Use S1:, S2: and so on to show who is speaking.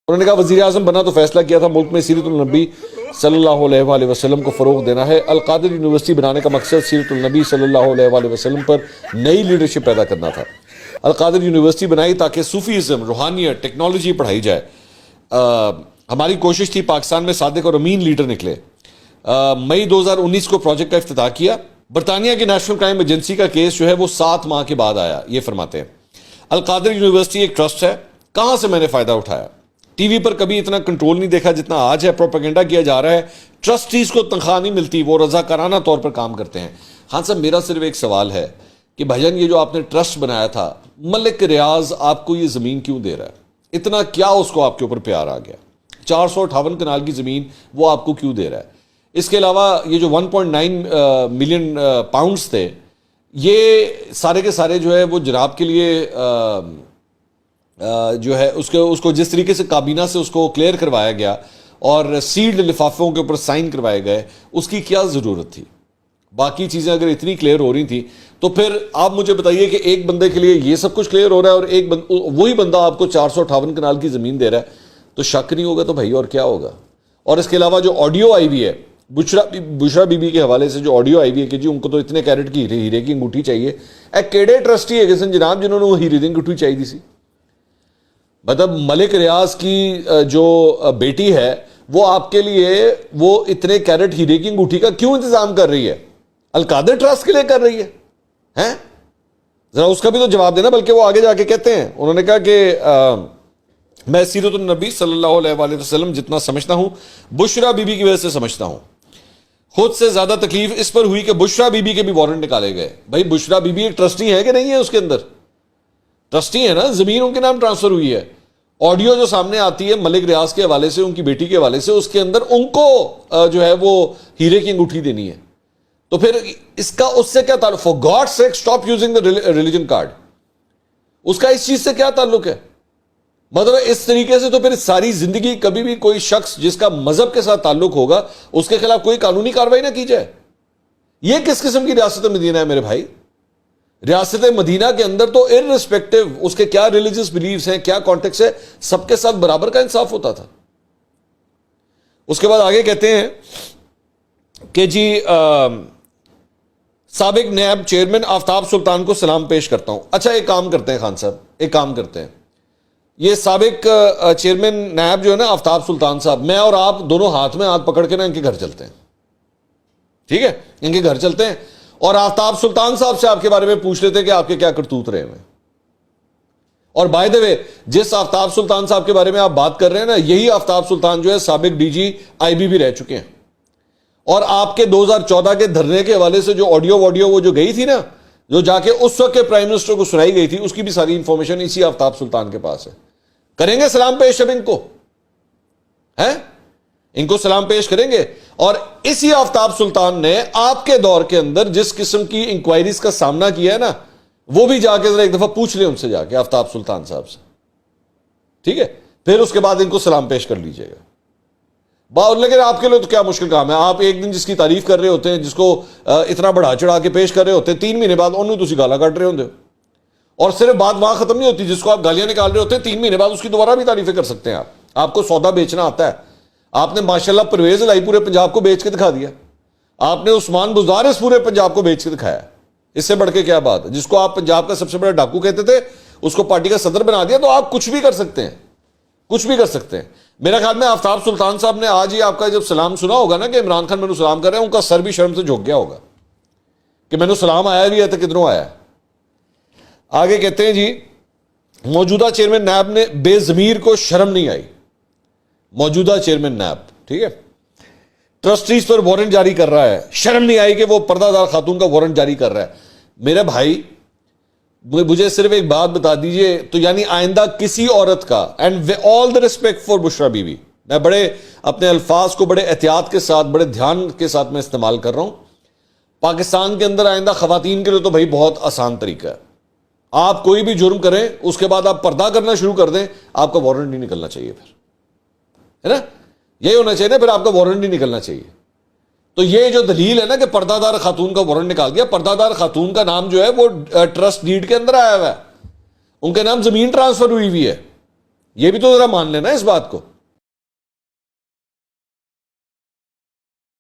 S1: انہوں نے کہا وزیر اعظم بنا تو فیصلہ کیا تھا ملک میں سیرت النبی صلی اللہ علیہ وآلہ وسلم کو فروغ دینا ہے. القادر یونیورسٹی بنانے کا مقصد سیرت النبی صلی اللہ علیہ وآلہ وسلم پر نئی لیڈرشپ پیدا کرنا تھا. القادر یونیورسٹی بنائی تاکہ صوفیزم، روحانیت، ٹیکنالوجی پڑھائی جائے. ہماری کوشش تھی پاکستان میں صادق اور امین لیڈر نکلے. مئی 2019 کو پروجیکٹ کا افتتاح کیا. برطانیہ کی نیشنل کرائم ایجنسی کا کیس جو ہے وہ 7 ماہ کے بعد آیا. یہ فرماتے ہیں القادر یونیورسٹی ایک ٹرسٹ ہے. کہاں سے میں نے فائدہ اٹھایا؟ ٹی وی پر کبھی اتنا کنٹرول نہیں دیکھا جتنا آج ہے. پروپیگنڈا کیا جا رہا ہے. ٹرسٹیز کو تنخواہ نہیں ملتی، وہ رضاکارانہ طور پر کام کرتے ہیں. خان صاحب میرا صرف ایک سوال ہے کہ بھجن یہ جو آپ نے ٹرسٹ بنایا تھا، ملک ریاض آپ کو یہ زمین کیوں دے رہا ہے؟ اتنا کیا اس کو آپ کے اوپر پیار آ گیا؟ 458 کنال کی زمین وہ آپ کو کیوں دے رہا ہے؟ اس کے علاوہ یہ جو 1.9 ملین پاؤنڈز تھے، یہ سارے کے سارے جو ہے وہ جناب کے لیے جو ہے اس کو جس طریقے سے کابینہ سے اس کو کلیئر کروایا گیا اور سیلڈ لفافوں کے اوپر سائن کروائے گئے، اس کی کیا ضرورت تھی؟ باقی چیزیں اگر اتنی کلیئر ہو رہی تھیں تو پھر آپ مجھے بتائیے کہ ایک بندے کے لیے یہ سب کچھ کلیئر ہو رہا ہے اور وہی بندہ آپ کو 458 کنال کی زمین دے رہا ہے، تو شک نہیں ہوگا تو بھائی اور کیا ہوگا؟ اور اس کے علاوہ جو آڈیو آئی ہوئی ہے بشرا بی بی کے حوالے سے، جو آڈیو آئی ہوئی ہے کہ جی ان کو تو اتنے کیرٹ کی ہیرے کی انگوٹھی چاہیے. کیڑے ٹرسٹی ہے سن جناب جنہوں نے وہ ہیرے کی انگوٹھی چاہیے سی؟ مطلب ملک ریاض کی جو بیٹی ہے وہ آپ کے لیے وہ اتنے کیرٹ ہیرے کی انگوٹھی کا کیوں انتظام کر رہی ہے؟ القادر ٹرسٹ کے لیے کر رہی ہے؟ ذرا اس کا بھی تو جواب دینا. بلکہ وہ آگے جا کے کہتے ہیں، انہوں نے کہا کہ میں سیرت النبی صلی اللہ علیہ وآلہ وسلم جتنا سمجھتا ہوں بشرا بی بی کی وجہ سے سمجھتا ہوں. خود سے زیادہ تکلیف اس پر ہوئی کہ بشرا بی بی کے بھی وارنٹ نکالے گئے. بھائی بشرا بی بی ایک ٹرسٹی ہے کہ نہیں ہے؟ اس کے اندر ٹرسٹی ہے نا، زمین ان کے نام ٹرانسفر ہوئی ہے. آڈیو جو سامنے آتی ہے ملک ریاض کے حوالے سے، ان کی بیٹی کے حوالے سے، اس کے اندر ان کو جو ہے وہ ہیرے کی انگوٹھی دینی ہے. تو پھر اس کا اس سے کیا تعلق؟ For God sake stop using the religion card. اس کا اس چیز سے کیا تعلق ہے؟ مطلب اس طریقے سے تو پھر ساری زندگی کبھی بھی کوئی شخص جس کا مذہب کے ساتھ تعلق ہوگا اس کے خلاف کوئی قانونی کارروائی نہ کی جائے. یہ کس قسم کی ریاست مدینہ ہے میرے بھائی؟ ریاست مدینہ کے اندر تو ارریسپیکٹو اس کے کیا ریلیجس بلیفز ہیں، کیا کانٹیکس ہے، سب کے ساتھ برابر کا انصاف ہوتا تھا. اس کے بعد آگے کہتے ہیں کہ جی سابق نیب چیئرمین آفتاب سلطان کو سلام پیش کرتا ہوں. اچھا ایک کام کرتے ہیں خان صاحب، ایک کام کرتے ہیں، یہ سابق چیئرمین نیب جو ہے نا آفتاب سلطان صاحب، میں اور آپ دونوں ہاتھ میں ہاتھ پکڑ کے نا ان کے گھر چلتے ہیں. ٹھیک ہے، ان کے گھر چلتے ہیں اور آفتاب سلطان صاحب سے آپ کے بارے میں پوچھ لیتے ہیں کہ آپ کے کیا کرتوت رہے ہیں. اور بائی دا وے جس آفتاب سلطان صاحب کے بارے میں آپ بات کر رہے ہیں نا، یہی آفتاب سلطان جو ہے سابق ڈی جی آئی بی بھی رہ چکے ہیں. اور آپ کے 2014 کے دھرنے کے حوالے سے جو آڈیو وہ جو گئی تھی نا، جو جا کے اس وقت کے پرائم منسٹر کو سنائی گئی تھی، اس کی بھی ساری انفارمیشن اسی آفتاب سلطان کے پاس ہے. کریں گے سلام پیش اب ان کو؟ ہیں ان کو سلام پیش کریں گے. اور اسی آفتاب سلطان نے آپ کے دور کے اندر جس قسم کی انکوائریز کا سامنا کیا ہے نا، وہ بھی جا کے ذرا ایک دفعہ پوچھ لیں ان سے جا کے آفتاب سلطان صاحب سے. ٹھیک ہے، پھر اس کے بعد ان کو سلام پیش کر لیجئے گا. لیکن آپ کے لیے تو کیا مشکل کام ہے؟ آپ ایک دن جس کی تعریف کر رہے ہوتے ہیں، جس کو اتنا بڑھا چڑھا کے پیش کر رہے ہوتے ہیں، 3 مہینے بعد انہوں تسی گالا کٹ رہے ہوتے ہو. اور صرف بات وہاں ختم نہیں ہوتی، جس کو آپ گالیاں نکال رہے ہوتے ہیں 3 مہینے بعد اس کی دوبارہ بھی تعریفیں کر سکتے ہیں. آپ کو سودا بیچنا آتا ہے. آپ نے ماشاءاللہ پرویز الہی پورے پنجاب کو بیچ کے دکھا دیا. آپ نے عثمان بزدار اس پورے پنجاب کو بیچ کے دکھایا. اس سے بڑھ کے کیا بات ہے؟ جس کو آپ پنجاب کا سب سے بڑا ڈاکو کہتے تھے، اس کو پارٹی کا صدر بنا دیا. تو آپ کچھ بھی کر سکتے ہیں، کچھ بھی کر سکتے ہیں. میرا خیال میں آفتاب سلطان صاحب نے آج ہی آپ کا جب سلام سنا ہوگا نا کہ عمران خان میں نے سلام کر رہے ہیں، ان کا سر بھی شرم سے جھک گیا ہوگا کہ میں نے سلام آیا بھی ہے تو کدھروں آیا. آگے کہتے ہیں جی موجودہ چیئرمین نیب نے بے ضمیر کو شرم نہیں آئی. موجودہ چیئرمین نیب، ٹھیک ہے، ٹرسٹیز پر وارنٹ جاری کر رہا ہے. شرم نہیں آئی کہ وہ پردہ دار خاتون کا وارنٹ جاری کر رہا ہے. میرے بھائی مجھے صرف ایک بات بتا دیجئے، تو یعنی آئندہ کسی عورت کا، and all the respect for Bushra Bibi, میں بڑے اپنے الفاظ کو بڑے احتیاط کے ساتھ، بڑے دھیان کے ساتھ میں استعمال کر رہا ہوں. پاکستان کے اندر آئندہ خواتین کے لیے تو بھائی بہت آسان طریقہ ہے. آپ کوئی بھی جرم کریں، اس کے بعد آپ پردہ کرنا شروع کر دیں، آپ کا وارنٹ نہیں نکلنا چاہیے. پھر ہے نا، یہی ہونا چاہیے نا، پھر آپ کا وارنٹ نہیں نکلنا چاہیے. تو یہ جو دلیل ہے نا کہ پردہ دار خاتون کا وارنٹ نکال دیا، پردہ دار خاتون کا نام جو ہے وہ ٹرسٹ ڈیڈ کے اندر آیا ہوا ہے، ان کے نام زمین ٹرانسفر ہوئی ہے. یہ بھی تو ذرا مان لینا اس بات کو.